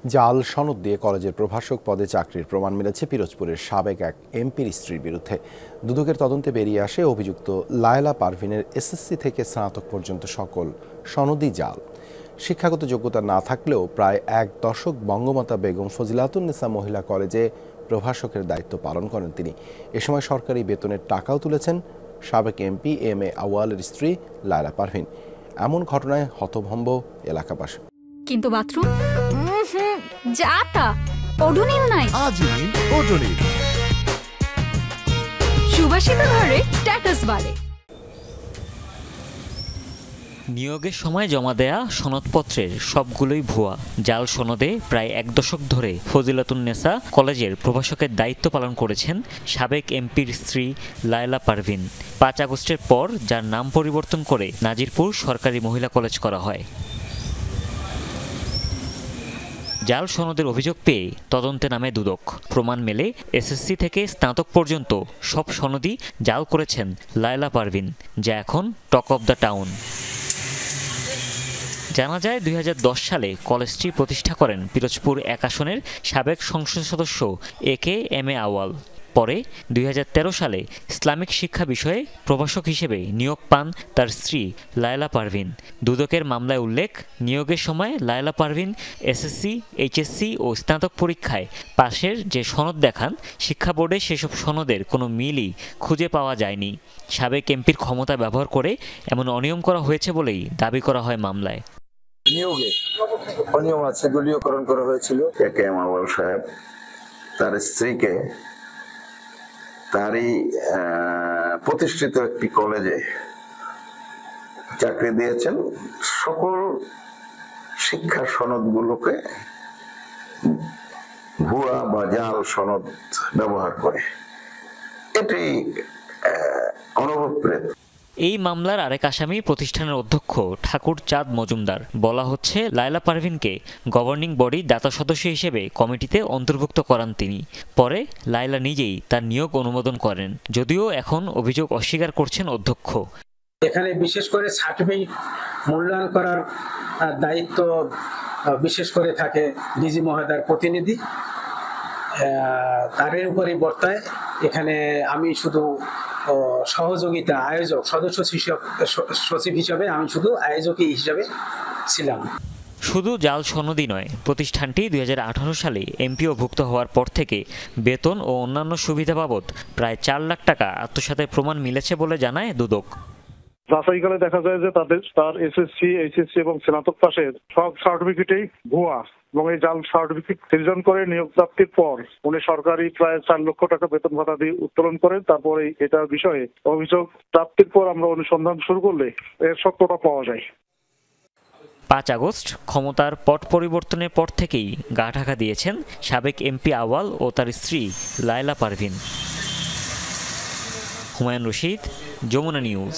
জাল সনদ দিয়ে কলেজের প্রভাষক পদে চাকরির প্রমাণ মিলেছে পিরোজপুরের সাবেক এক এমপির স্ত্রীর বিরুদ্ধে। দুদকের তদন্তে বেরিয়ে আসে অভিযুক্ত লায়লা পারভিনের এসএসসি থেকে স্নাতক পর্যন্ত সকল সনদই জাল। শিক্ষাগত যোগ্যতা না থাকলেও প্রায় এক দশক বঙ্গমাতা বেগম ফজিলাতুন্নেসা মহিলা কলেজে প্রভাষকের দায়িত্ব পালন করেন তিনি। এ সময় সরকারি বেতনের টাকাও তুলেছেন সাবেক এমপি এম এ আউয়ালের স্ত্রী লায়লা পারভিন। এমন ঘটনায় হতভম্ব এলাকাবাসী। কিন্তু বাথরুম যাতা ওডোনিল নাই। আজীবন ওডোনিল সুবাসিত ঘরে স্ট্যাটাস বাড়ে। নিয়োগের সময় জমা দেয়া সনদপত্রের সবগুলোই ভুয়া। জাল সনদে প্রায় এক দশক ধরে ফজিলাতুন্নেসা কলেজের প্রভাষকের দায়িত্ব পালন করেছেন সাবেক এমপির স্ত্রী লায়লা পারভিন। 5 আগস্টের পর যার নাম পরিবর্তন করে নাজিরপুর সরকারি মহিলা কলেজ করা হয়। জাল সনদের অভিযোগ পেয়ে তদন্তে নামে দুদক। প্রমাণ মেলে এসএসসি থেকে স্নাতক পর্যন্ত সব সনদই জাল করেছেন লায়লা পারভিন, যা এখন টক অব দ্য টাউন। জানা যায় 2010 সালে কলেজটি প্রতিষ্ঠা করেন পিরোজপুর 1 আসনের সাবেক সংসদ সদস্য একে এম এ আউয়াল। পরে 2013 সালে ইসলামিক শিক্ষা বিষয়ে প্রভাষক হিসেবে নিয়োগ পান তার স্ত্রী লায়লা পারভিন। দুদকের মামলায় উল্লেখ, নিয়োগের সময় লায়লা পারভিন এসএসসি, এইচএসসি ও স্নাতক পরীক্ষায় পাশের যে সনদ দেখান, শিক্ষা বোর্ডে সেসব সনদের কোনো মিলই খুঁজে পাওয়া যায়নি। সাবেক এমপির ক্ষমতা ব্যবহার করে এমন অনিয়ম করা হয়েছে বলেই দাবি করা হয় মামলায়। নিয়োগে অনিয়ম আছে, দলীয়করণ করা হয়েছিল। একে এম আউয়াল সাহেব তার স্ত্রীকে তারই প্রতিষ্ঠিত একটি কলেজে চাকরি দিয়েছেন। সকল শিক্ষা সনদগুলোকে ভুয়া বা জাল সনদ ব্যবহার করে, এটি অনবপ্রেত। এই মামলার আরেক আসামি প্রতিষ্ঠানের অধ্যক্ষ ঠাকুর চাঁদ মজুমদার। বলা হচ্ছে, লায়লা পারভিনকে গভর্নিং বডি দাতা সদস্য হিসেবে কমিটিতে অন্তর্ভুক্ত করান তিনি। পরে লায়লা নিজেই তার নিয়োগ অনুমোদন করেন, যদিও এখন অভিযোগ অস্বীকার করছেন অধ্যক্ষ। এখানে বিশেষ করে সার্টিফিকেট মূল্যায়ন করার দায়িত্ব বিশেষ করে থাকে ডিজি মহোদয়ের প্রতিনিধি, তার উপরই বর্তায়। এখানে আমি শুধু সহযোগিতা আয়োজক সদস্য সচিব হিসাবে আমি শুধু আয়োজকই হিসাবে ছিলাম। শুধু জাল সনদই নয়, প্রতিষ্ঠানটি 2018 সালে এমপিওভুক্ত হওয়ার পর থেকে বেতন ও অন্যান্য সুবিধা বাবদ প্রায় 4 লাখ টাকা আত্মসাতের প্রমাণ মিলেছে বলে জানায় দুদক। যাচাইকালে দেখা যায় যে তার এসএসসি, এইচএসসি এবং স্নাতক পাশের সব সার্টিফিকেটই ভুয়া এবং এই জাল সার্টিফিকেট সৃজন করে নিয়োগ প্রাপ্তির পর উনি সরকারি প্রায় 4 লক্ষ টাকা বেতন ভাতা দিয়ে উত্তোলন করেন। তারপরে এটার বিষয়ে অভিযোগ প্রাপ্তির পর আমরা অনুসন্ধান শুরু করলে এর সত্যতা পাওয়া যায়। 5 আগস্ট ক্ষমতার পট পরিবর্তনের পর থেকেই গা ঢাকা দিয়েছেন সাবেক এমপি আউয়াল ও তার স্ত্রী লায়লা পারভিন। হুমায়ুন রশিদ, যমুনা নিউজ।